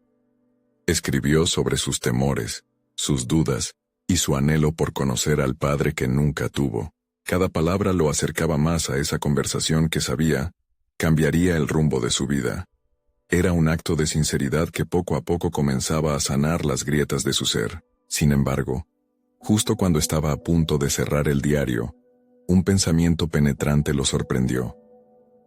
Escribió sobre sus temores, sus dudas, y su anhelo por conocer al padre que nunca tuvo. Cada palabra lo acercaba más a esa conversación que sabía cambiaría el rumbo de su vida. Era un acto de sinceridad que poco a poco comenzaba a sanar las grietas de su ser. Sin embargo, justo cuando estaba a punto de cerrar el diario, un pensamiento penetrante lo sorprendió.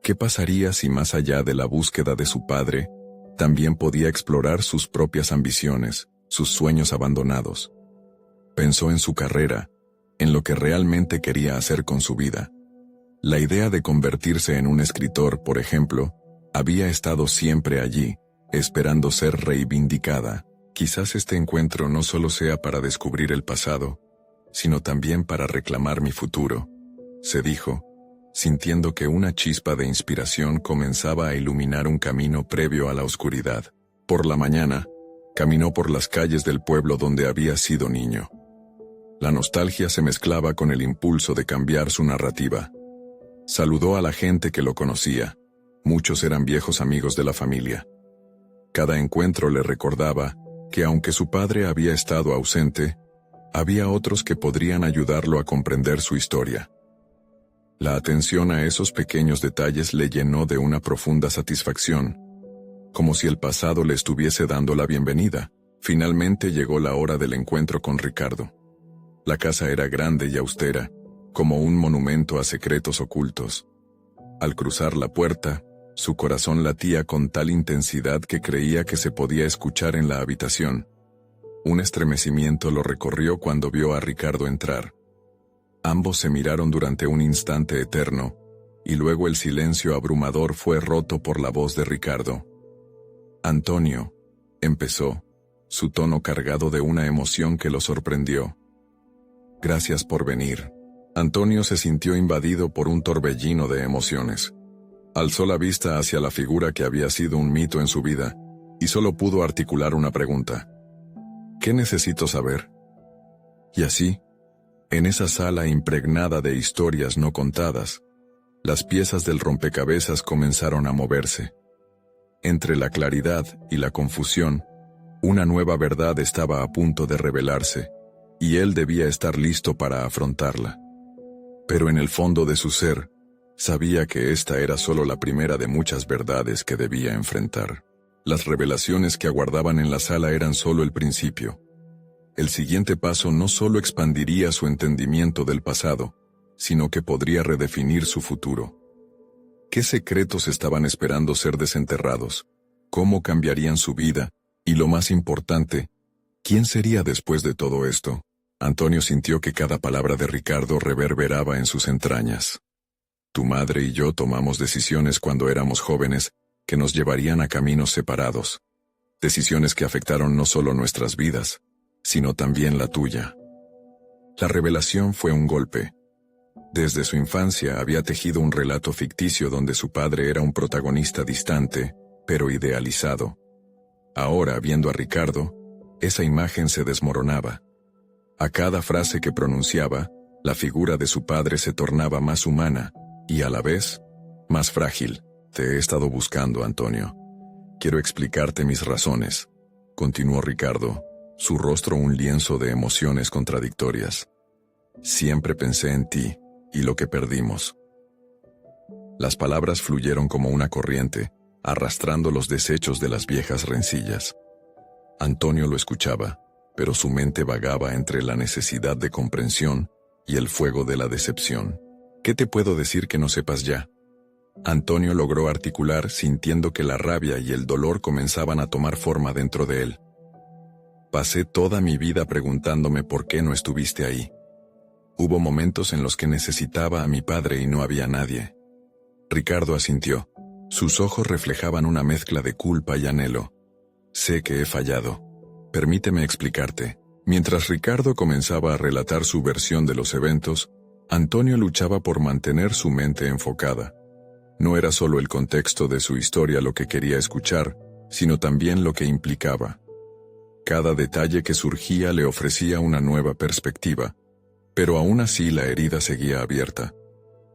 ¿Qué pasaría si más allá de la búsqueda de su padre, también podía explorar sus propias ambiciones, sus sueños abandonados? Pensó en su carrera, en lo que realmente quería hacer con su vida. La idea de convertirse en un escritor, por ejemplo, había estado siempre allí, esperando ser reivindicada. Quizás este encuentro no solo sea para descubrir el pasado, sino también para reclamar mi futuro, se dijo, sintiendo que una chispa de inspiración comenzaba a iluminar un camino previo a la oscuridad. Por la mañana, caminó por las calles del pueblo donde había sido niño. La nostalgia se mezclaba con el impulso de cambiar su narrativa. Saludó a la gente que lo conocía. Muchos eran viejos amigos de la familia. Cada encuentro le recordaba que aunque su padre había estado ausente, había otros que podrían ayudarlo a comprender su historia. La atención a esos pequeños detalles le llenó de una profunda satisfacción, como si el pasado le estuviese dando la bienvenida. Finalmente llegó la hora del encuentro con Ricardo. La casa era grande y austera, como un monumento a secretos ocultos. Al cruzar la puerta, su corazón latía con tal intensidad que creía que se podía escuchar en la habitación. Un estremecimiento lo recorrió cuando vio a Ricardo entrar. Ambos se miraron durante un instante eterno, y luego el silencio abrumador fue roto por la voz de Ricardo. «Antonio», empezó, su tono cargado de una emoción que lo sorprendió. «Gracias por venir». Antonio se sintió invadido por un torbellino de emociones. Alzó la vista hacia la figura que había sido un mito en su vida, y solo pudo articular una pregunta. «¿Qué necesito saber?» Y así, en esa sala impregnada de historias no contadas, las piezas del rompecabezas comenzaron a moverse. Entre la claridad y la confusión, una nueva verdad estaba a punto de revelarse, y él debía estar listo para afrontarla. Pero en el fondo de su ser, sabía que esta era solo la primera de muchas verdades que debía enfrentar. Las revelaciones que aguardaban en la sala eran solo el principio. El siguiente paso no solo expandiría su entendimiento del pasado, sino que podría redefinir su futuro. ¿Qué secretos estaban esperando ser desenterrados? ¿Cómo cambiarían su vida? Y lo más importante, ¿quién sería después de todo esto? Antonio sintió que cada palabra de Ricardo reverberaba en sus entrañas. Tu madre y yo tomamos decisiones cuando éramos jóvenes que nos llevarían a caminos separados. Decisiones que afectaron no solo nuestras vidas, sino también la tuya. La revelación fue un golpe. Desde su infancia había tejido un relato ficticio donde su padre era un protagonista distante, pero idealizado. Ahora, viendo a Ricardo, esa imagen se desmoronaba. A cada frase que pronunciaba, la figura de su padre se tornaba más humana, y a la vez, más frágil. Te he estado buscando, Antonio. Quiero explicarte mis razones, continuó Ricardo, su rostro un lienzo de emociones contradictorias. Siempre pensé en ti, y lo que perdimos. Las palabras fluyeron como una corriente, arrastrando los desechos de las viejas rencillas. Antonio lo escuchaba, pero su mente vagaba entre la necesidad de comprensión y el fuego de la decepción. ¿Qué te puedo decir que no sepas ya? Antonio logró articular sintiendo que la rabia y el dolor comenzaban a tomar forma dentro de él. Pasé toda mi vida preguntándome por qué no estuviste ahí. Hubo momentos en los que necesitaba a mi padre y no había nadie. Ricardo asintió. Sus ojos reflejaban una mezcla de culpa y anhelo. Sé que he fallado. Permíteme explicarte. Mientras Ricardo comenzaba a relatar su versión de los eventos, Antonio luchaba por mantener su mente enfocada. No era solo el contexto de su historia lo que quería escuchar, sino también lo que implicaba. Cada detalle que surgía le ofrecía una nueva perspectiva, pero aún así la herida seguía abierta.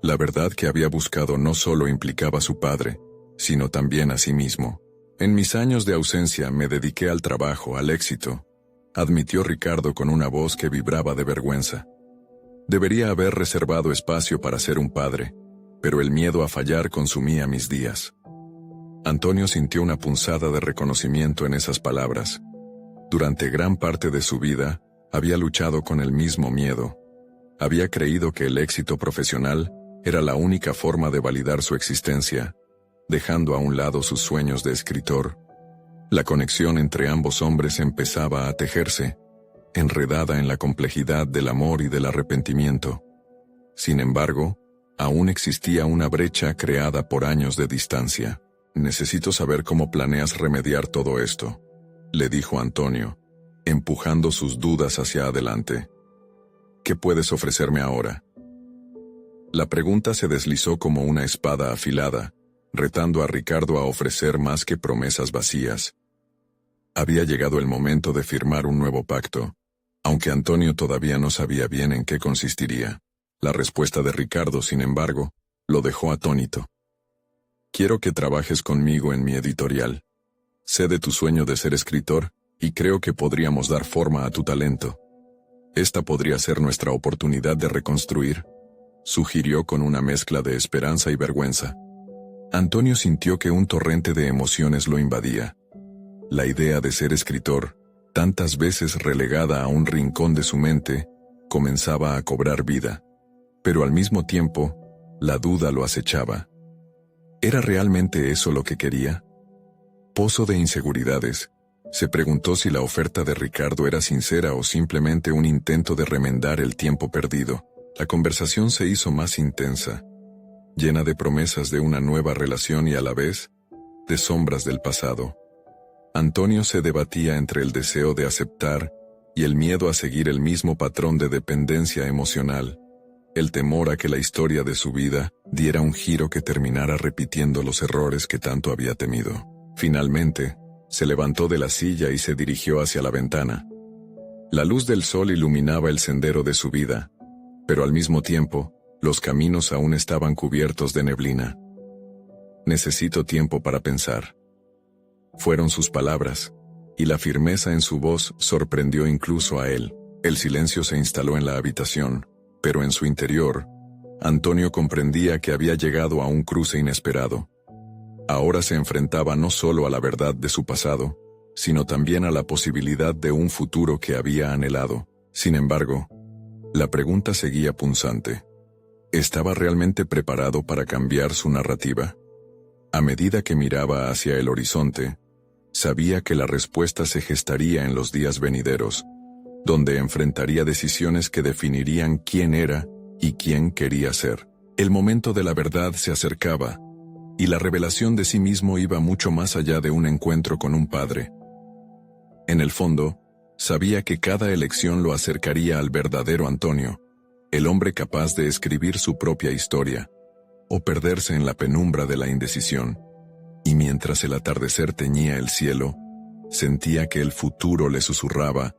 La verdad que había buscado no solo implicaba a su padre, sino también a sí mismo. En mis años de ausencia me dediqué al trabajo, al éxito, admitió Ricardo con una voz que vibraba de vergüenza. Debería haber reservado espacio para ser un padre, pero el miedo a fallar consumía mis días. Antonio sintió una punzada de reconocimiento en esas palabras. Durante gran parte de su vida, había luchado con el mismo miedo. Había creído que el éxito profesional era la única forma de validar su existencia, dejando a un lado sus sueños de escritor. La conexión entre ambos hombres empezaba a tejerse, enredada en la complejidad del amor y del arrepentimiento. Sin embargo, aún existía una brecha creada por años de distancia. Necesito saber cómo planeas remediar todo esto, le dijo Antonio, empujando sus dudas hacia adelante. ¿Qué puedes ofrecerme ahora? La pregunta se deslizó como una espada afilada, retando a Ricardo a ofrecer más que promesas vacías. Había llegado el momento de firmar un nuevo pacto, aunque Antonio todavía no sabía bien en qué consistiría. La respuesta de Ricardo, sin embargo, lo dejó atónito. Quiero que trabajes conmigo en mi editorial. Sé de tu sueño de ser escritor, y creo que podríamos dar forma a tu talento. Esta podría ser nuestra oportunidad de reconstruir. sugirió con una mezcla de esperanza y vergüenza. Antonio sintió que un torrente de emociones lo invadía. La idea de ser escritor, tantas veces relegada a un rincón de su mente, comenzaba a cobrar vida. Pero al mismo tiempo, la duda lo acechaba. ¿Era realmente eso lo que quería? Pozo de inseguridades, se preguntó si la oferta de Ricardo era sincera o simplemente un intento de remendar el tiempo perdido. La conversación se hizo más intensa, llena de promesas de una nueva relación y a la vez, de sombras del pasado. Antonio se debatía entre el deseo de aceptar y el miedo a seguir el mismo patrón de dependencia emocional, el temor a que la historia de su vida diera un giro que terminara repitiendo los errores que tanto había temido. Finalmente, se levantó de la silla y se dirigió hacia la ventana. La luz del sol iluminaba el sendero de su vida, pero al mismo tiempo, los caminos aún estaban cubiertos de neblina. Necesito tiempo para pensar. Fueron sus palabras, y la firmeza en su voz sorprendió incluso a él. El silencio se instaló en la habitación, pero en su interior, Antonio comprendía que había llegado a un cruce inesperado. Ahora se enfrentaba no solo a la verdad de su pasado, sino también a la posibilidad de un futuro que había anhelado. Sin embargo, la pregunta seguía punzante. ¿Estaba realmente preparado para cambiar su narrativa? A medida que miraba hacia el horizonte, sabía que la respuesta se gestaría en los días venideros, donde enfrentaría decisiones que definirían quién era y quién quería ser. El momento de la verdad se acercaba, y la revelación de sí mismo iba mucho más allá de un encuentro con un padre. En el fondo, sabía que cada elección lo acercaría al verdadero Antonio, el hombre capaz de escribir su propia historia, o perderse en la penumbra de la indecisión. Y mientras el atardecer teñía el cielo, sentía que el futuro le susurraba: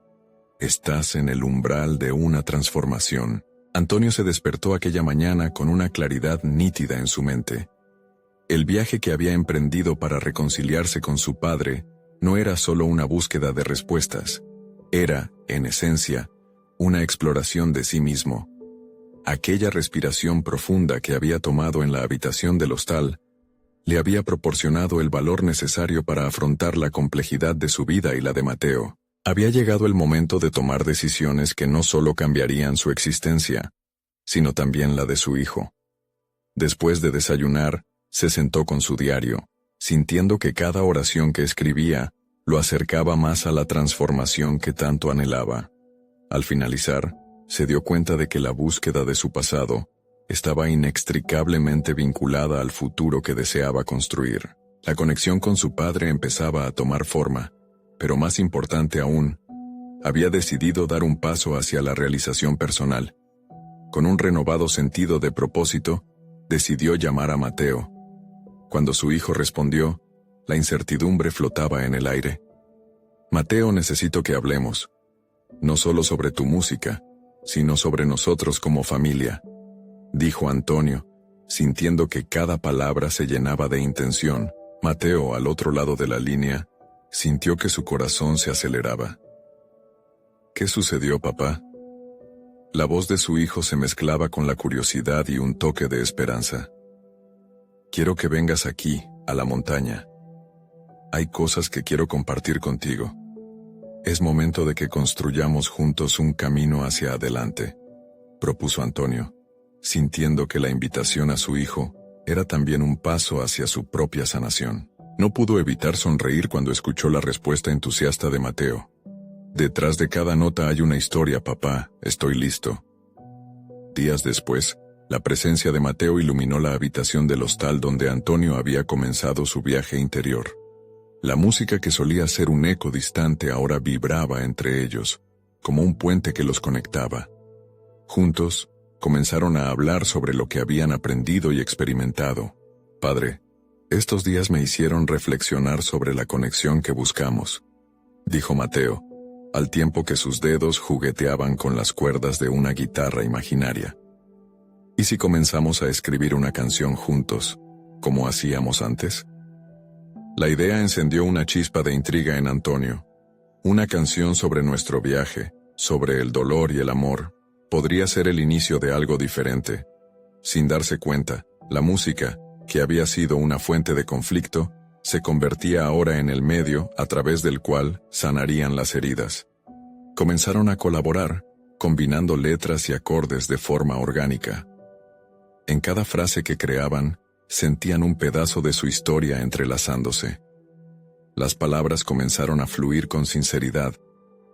«Estás en el umbral de una transformación». Antonio se despertó aquella mañana con una claridad nítida en su mente. El viaje que había emprendido para reconciliarse con su padre no era solo una búsqueda de respuestas, era, en esencia, una exploración de sí mismo. Aquella respiración profunda que había tomado en la habitación del hostal le había proporcionado el valor necesario para afrontar la complejidad de su vida y la de Mateo. Había llegado el momento de tomar decisiones que no solo cambiarían su existencia, sino también la de su hijo. Después de desayunar, se sentó con su diario, sintiendo que cada oración que escribía lo acercaba más a la transformación que tanto anhelaba. Al finalizar, se dio cuenta de que la búsqueda de su pasado estaba inextricablemente vinculada al futuro que deseaba construir. La conexión con su padre empezaba a tomar forma, pero más importante aún, había decidido dar un paso hacia la realización personal. Con un renovado sentido de propósito, decidió llamar a Mateo. Cuando su hijo respondió, la incertidumbre flotaba en el aire. «Mateo, necesito que hablemos. No solo sobre tu música, sino sobre nosotros como familia», dijo Antonio, sintiendo que cada palabra se llenaba de intención. Mateo, al otro lado de la línea, sintió que su corazón se aceleraba. «¿Qué sucedió, papá?». La voz de su hijo se mezclaba con la curiosidad y un toque de esperanza. «Quiero que vengas aquí, a la montaña. Hay cosas que quiero compartir contigo. Es momento de que construyamos juntos un camino hacia adelante», propuso Antonio, sintiendo que la invitación a su hijo era también un paso hacia su propia sanación. No pudo evitar sonreír cuando escuchó la respuesta entusiasta de Mateo. «Detrás de cada nota hay una historia, papá, estoy listo». Días después, la presencia de Mateo iluminó la habitación del hostal donde Antonio había comenzado su viaje interior. La música que solía ser un eco distante ahora vibraba entre ellos, como un puente que los conectaba. Juntos, comenzaron a hablar sobre lo que habían aprendido y experimentado. «Padre, estos días me hicieron reflexionar sobre la conexión que buscamos», dijo Mateo, al tiempo que sus dedos jugueteaban con las cuerdas de una guitarra imaginaria. «¿Y si comenzamos a escribir una canción juntos, como hacíamos antes?». La idea encendió una chispa de intriga en Antonio. Una canción sobre nuestro viaje, sobre el dolor y el amor, podría ser el inicio de algo diferente. Sin darse cuenta, la música, que había sido una fuente de conflicto, se convertía ahora en el medio a través del cual sanarían las heridas. Comenzaron a colaborar, combinando letras y acordes de forma orgánica. En cada frase que creaban, sentían un pedazo de su historia entrelazándose. Las palabras comenzaron a fluir con sinceridad,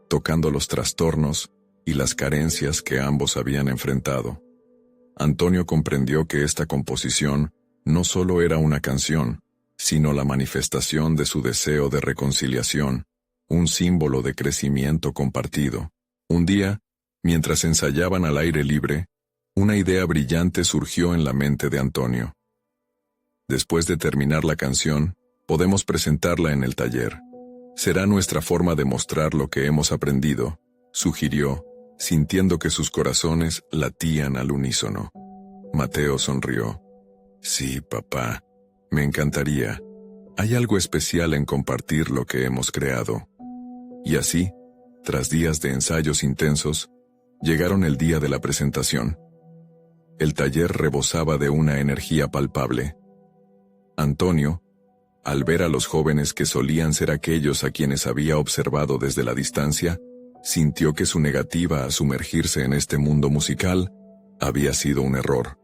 tocando los trastornos y las carencias que ambos habían enfrentado. Antonio comprendió que esta composición no solo era una canción, sino la manifestación de su deseo de reconciliación, un símbolo de crecimiento compartido. Un día, mientras ensayaban al aire libre, una idea brillante surgió en la mente de Antonio. Después de terminar la canción, podemos presentarla en el taller. Será nuestra forma de mostrar lo que hemos aprendido, sugirió, sintiendo que sus corazones latían al unísono. Mateo sonrió. Sí, papá, me encantaría. Hay algo especial en compartir lo que hemos creado. Y así, tras días de ensayos intensos, llegaron el día de la presentación. El taller rebosaba de una energía palpable. Antonio, al ver a los jóvenes que solían ser aquellos a quienes había observado desde la distancia, sintió que su negativa a sumergirse en este mundo musical había sido un error.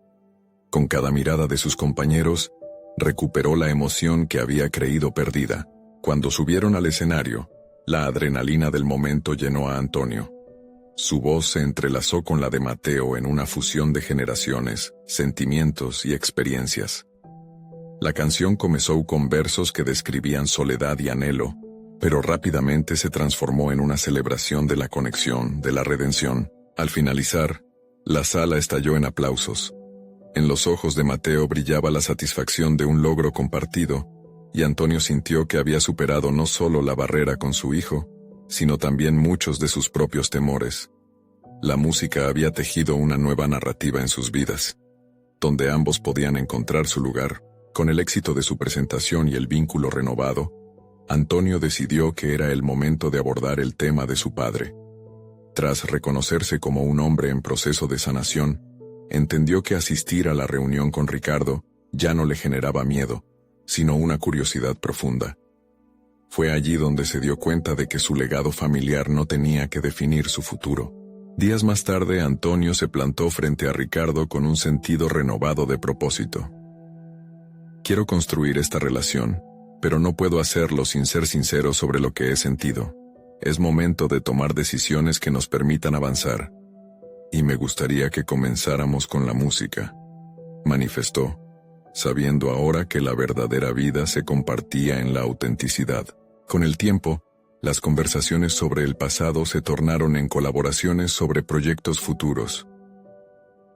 Con cada mirada de sus compañeros, recuperó la emoción que había creído perdida. Cuando subieron al escenario, la adrenalina del momento llenó a Antonio. Su voz se entrelazó con la de Mateo en una fusión de generaciones, sentimientos y experiencias. La canción comenzó con versos que describían soledad y anhelo, pero rápidamente se transformó en una celebración de la conexión, de la redención. Al finalizar, la sala estalló en aplausos. En los ojos de Mateo brillaba la satisfacción de un logro compartido, y Antonio sintió que había superado no solo la barrera con su hijo, sino también muchos de sus propios temores. La música había tejido una nueva narrativa en sus vidas, donde ambos podían encontrar su lugar. Con el éxito de su presentación y el vínculo renovado, Antonio decidió que era el momento de abordar el tema de su padre. Tras reconocerse como un hombre en proceso de sanación, entendió que asistir a la reunión con Ricardo ya no le generaba miedo, sino una curiosidad profunda. Fue allí donde se dio cuenta de que su legado familiar no tenía que definir su futuro. Días más tarde, Antonio se plantó frente a Ricardo con un sentido renovado de propósito. Quiero construir esta relación, pero no puedo hacerlo sin ser sincero sobre lo que he sentido. Es momento de tomar decisiones que nos permitan avanzar. Y me gustaría que comenzáramos con la música, manifestó, sabiendo ahora que la verdadera vida se compartía en la autenticidad. Con el tiempo, las conversaciones sobre el pasado se tornaron en colaboraciones sobre proyectos futuros.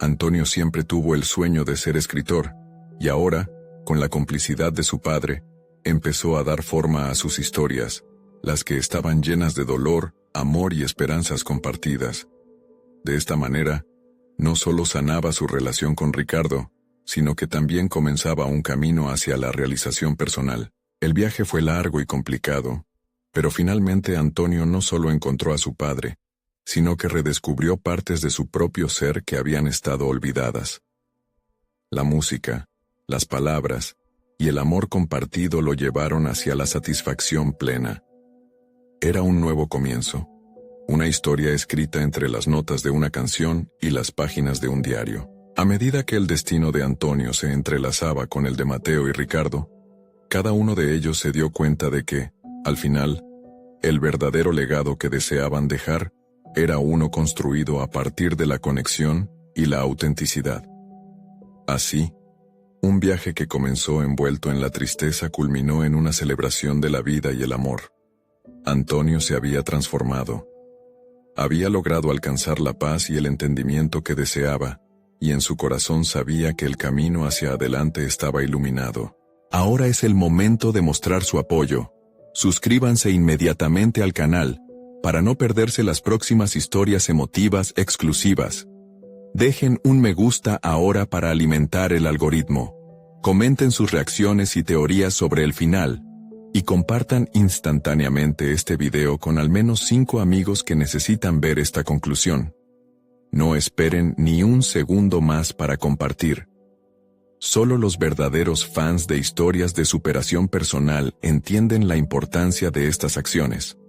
Antonio siempre tuvo el sueño de ser escritor, y ahora, con la complicidad de su padre, empezó a dar forma a sus historias, las que estaban llenas de dolor, amor y esperanzas compartidas. De esta manera, no solo sanaba su relación con Ricardo, sino que también comenzaba un camino hacia la realización personal. El viaje fue largo y complicado, pero finalmente Antonio no solo encontró a su padre, sino que redescubrió partes de su propio ser que habían estado olvidadas. La música, las palabras y el amor compartido lo llevaron hacia la satisfacción plena. Era un nuevo comienzo, una historia escrita entre las notas de una canción y las páginas de un diario. A medida que el destino de Antonio se entrelazaba con el de Mateo y Ricardo, cada uno de ellos se dio cuenta de que, al final, el verdadero legado que deseaban dejar era uno construido a partir de la conexión y la autenticidad. Así, un viaje que comenzó envuelto en la tristeza culminó en una celebración de la vida y el amor. Antonio se había transformado. Había logrado alcanzar la paz y el entendimiento que deseaba, y en su corazón sabía que el camino hacia adelante estaba iluminado. Ahora es el momento de mostrar su apoyo. Suscríbanse inmediatamente al canal, para no perderse las próximas historias emotivas exclusivas. Dejen un me gusta ahora para alimentar el algoritmo. Comenten sus reacciones y teorías sobre el final. Y compartan instantáneamente este video con al menos 5 amigos que necesitan ver esta conclusión. No esperen ni un segundo más para compartir. Solo los verdaderos fans de historias de superación personal entienden la importancia de estas acciones.